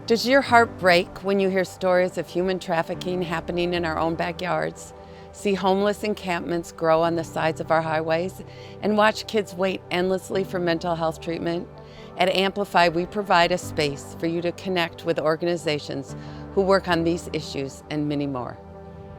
Does your heart break when you hear stories of human trafficking happening in our own backyards, see homeless encampments grow on the sides of our highways, and watch kids wait endlessly for mental health treatment? At Amplify, we provide a space for you to connect with organizations who work on these issues and many more.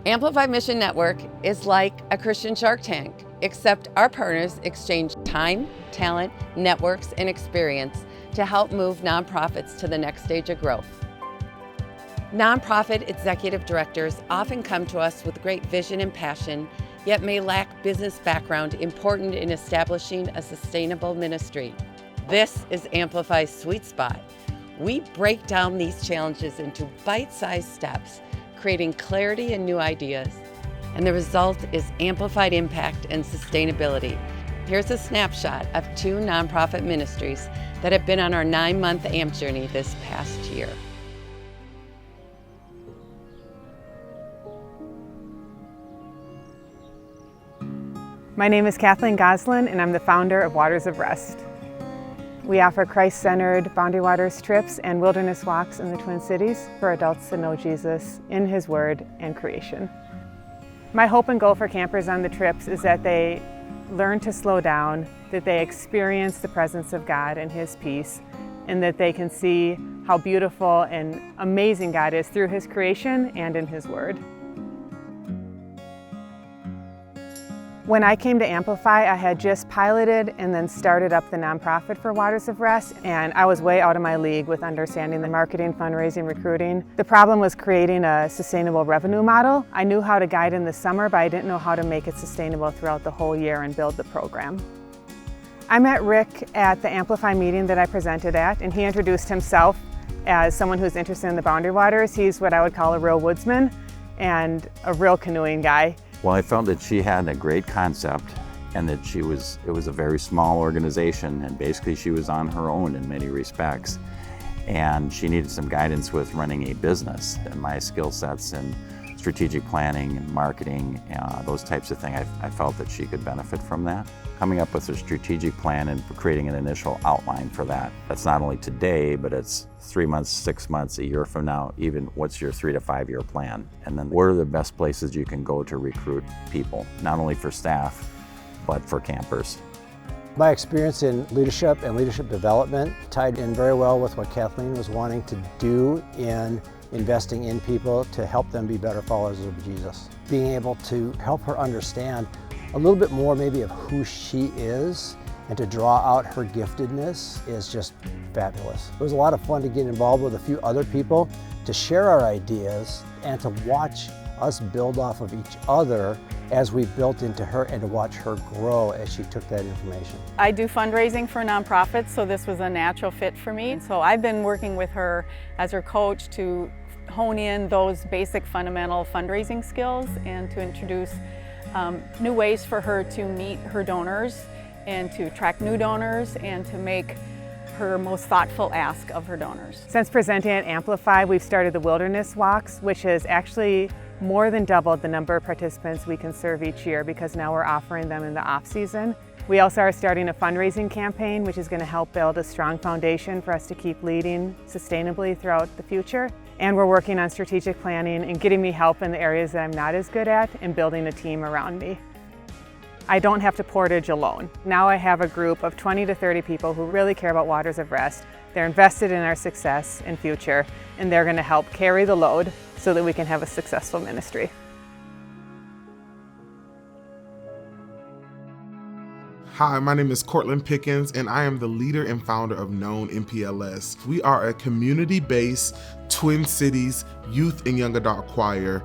Amplify Mission Network is like a Christian Shark Tank, except our partners exchange time, talent, networks, and experience to help move nonprofits to the next stage of growth. Nonprofit executive directors often come to us with great vision and passion, yet may lack business background important in establishing a sustainable ministry. This is Amplify's sweet spot. We break down these challenges into bite-sized steps, creating clarity and new ideas. And the result is amplified impact and sustainability. Here's a snapshot of 2 nonprofit ministries that have been on our 9-month AMP journey this past year. My name is Kathleen Goslin, and I'm the founder of Waters of Rest. We offer Christ-centered Boundary Waters trips and wilderness walks in the Twin Cities for adults to know Jesus in His Word and creation. My hope and goal for campers on the trips is that they learn to slow down, that they experience the presence of God and His peace, and that they can see how beautiful and amazing God is through His creation and in His Word. When I came to Amplify, I had just piloted and then started up the nonprofit for Waters of Rest, and I was way out of my league with understanding the marketing, fundraising, recruiting. The problem was creating a sustainable revenue model. I knew how to guide in the summer, but I didn't know how to make it sustainable throughout the whole year and build the program. I met Rick at the Amplify meeting that I presented at, and he introduced himself as someone who's interested in the Boundary Waters. He's what I would call a real woodsman and a real canoeing guy. Well, I felt that she had a great concept and that it was a very small organization, and basically she was on her own in many respects. And she needed some guidance with running a business, and my skill sets in strategic planning and marketing, those types of things, I felt that she could benefit from that. Coming up with a strategic plan and creating an initial outline for that. That's not only today, but it's 3 months, 6 months, a year from now, even what's your 3 to 5 year plan? And then where are the best places you can go to recruit people, not only for staff, but for campers. My experience in leadership and leadership development tied in very well with what Kathleen was wanting to do in investing in people to help them be better followers of Jesus. Being able to help her understand a little bit more maybe of who she is and to draw out her giftedness is just fabulous. It was a lot of fun to get involved with a few other people, to share our ideas and to watch us build off of each other as we built into her and to watch her grow as she took that information. I do fundraising for nonprofits, so this was a natural fit for me. So I've been working with her as her coach to hone in those basic fundamental fundraising skills and to introduce new ways for her to meet her donors and to attract new donors and to make her most thoughtful ask of her donors. Since presenting at Amplify, we've started the wilderness walks, which has actually more than doubled the number of participants we can serve each year because now we're offering them in the off-season. We also are starting a fundraising campaign, which is going to help build a strong foundation for us to keep leading sustainably throughout the future. And we're working on strategic planning and getting me help in the areas that I'm not as good at and building a team around me. I don't have to portage alone. Now I have a group of 20 to 30 people who really care about Waters of Rest. They're invested in our success and future, and they're going to help carry the load so that we can have a successful ministry. Hi, my name is Cortland Pickens, and I am the leader and founder of Known MPLS. We are a community-based Twin Cities youth and young adult choir.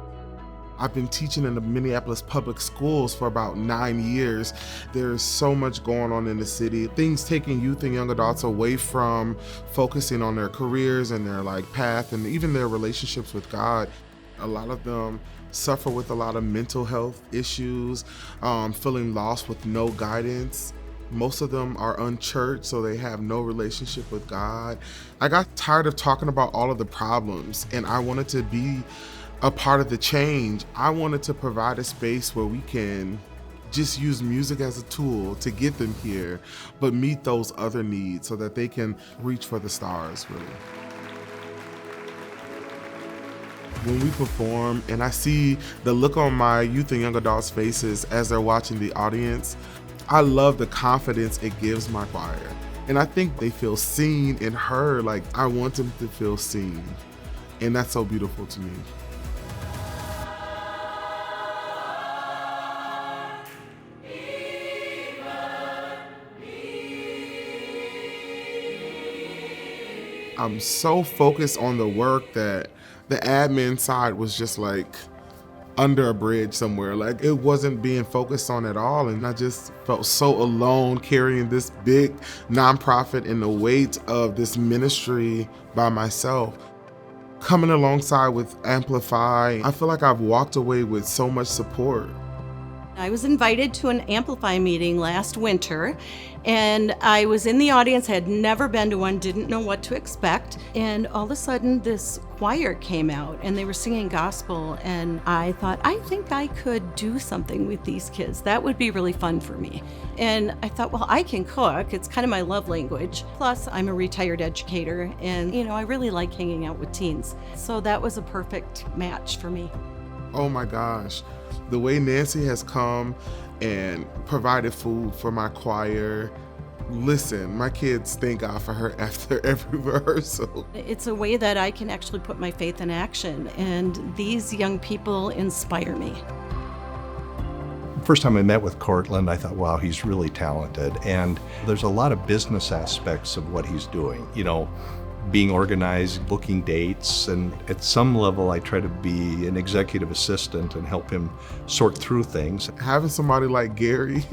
I've been teaching in the Minneapolis public schools for about 9 years. There's so much going on in the city. Things taking youth and young adults away from focusing on their careers and their path and even their relationships with God. A lot of them suffer with a lot of mental health issues, feeling lost with no guidance. Most of them are unchurched, so they have no relationship with God. I got tired of talking about all of the problems, and I wanted to be a part of the change. I wanted to provide a space where we can just use music as a tool to get them here, but meet those other needs so that they can reach for the stars, really. When we perform and I see the look on my youth and young adults' faces as they're watching the audience, I love the confidence it gives my choir. And I think they feel seen and heard, like I want them to feel seen. And that's so beautiful to me. I'm so focused on the work that the admin side was just like under a bridge somewhere. Like it wasn't being focused on at all. And I just felt so alone carrying this big nonprofit and the weight of this ministry by myself. Coming alongside with Amplify, I feel like I've walked away with so much support. I was invited to an Amplify meeting last winter, and I was in the audience, had never been to one, didn't know what to expect, and all of a sudden this choir came out and they were singing gospel, and I thought, I think I could do something with these kids. That would be really fun for me. And I thought, well, I can cook. It's kind of my love language. Plus, I'm a retired educator, and I really like hanging out with teens. So that was a perfect match for me. Oh my gosh. The way Nancy has come and provided food for my choir. Listen, my kids thank God for her after every rehearsal. It's a way that I can actually put my faith in action, and these young people inspire me. First time I met with Cortland, I thought, wow, he's really talented. And there's a lot of business aspects of what he's doing. Being organized, booking dates, and at some level I try to be an executive assistant and help him sort through things. Having somebody like Gary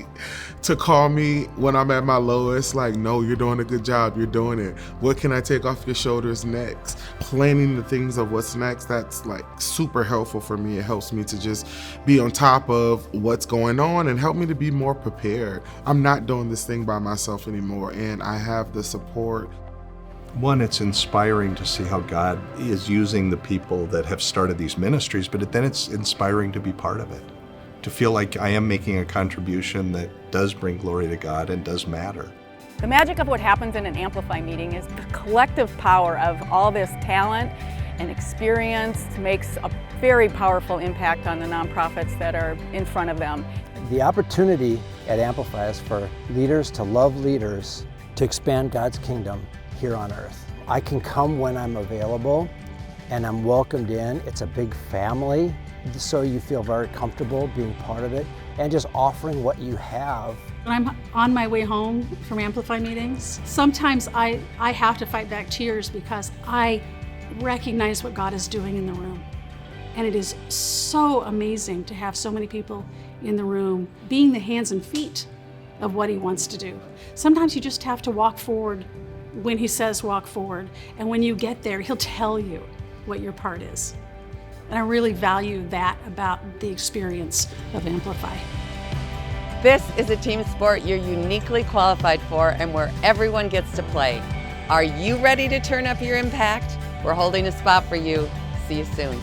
to call me when I'm at my lowest, like, no, you're doing a good job, you're doing it. What can I take off your shoulders next? Planning the things of what's next, that's like super helpful for me. It helps me to just be on top of what's going on and help me to be more prepared. I'm not doing this thing by myself anymore, and I have the support. One, it's inspiring to see how God is using the people that have started these ministries, but then it's inspiring to be part of it, to feel like I am making a contribution that does bring glory to God and does matter. The magic of what happens in an Amplify meeting is the collective power of all this talent and experience makes a very powerful impact on the nonprofits that are in front of them. The opportunity at Amplify is for leaders to love leaders, to expand God's kingdom here on earth. I can come when I'm available and I'm welcomed in. It's a big family, so you feel very comfortable being part of it and just offering what you have. When I'm on my way home from Amplify meetings, sometimes I have to fight back tears because I recognize what God is doing in the room. And it is so amazing to have so many people in the room being the hands and feet of what He wants to do. Sometimes you just have to walk forward when He says walk forward, and when you get there, He'll tell you what your part is. And I really value that about the experience of Amplify. This is a team sport you're uniquely qualified for and where everyone gets to play. Are you ready to turn up your impact? We're holding a spot for you. See you soon.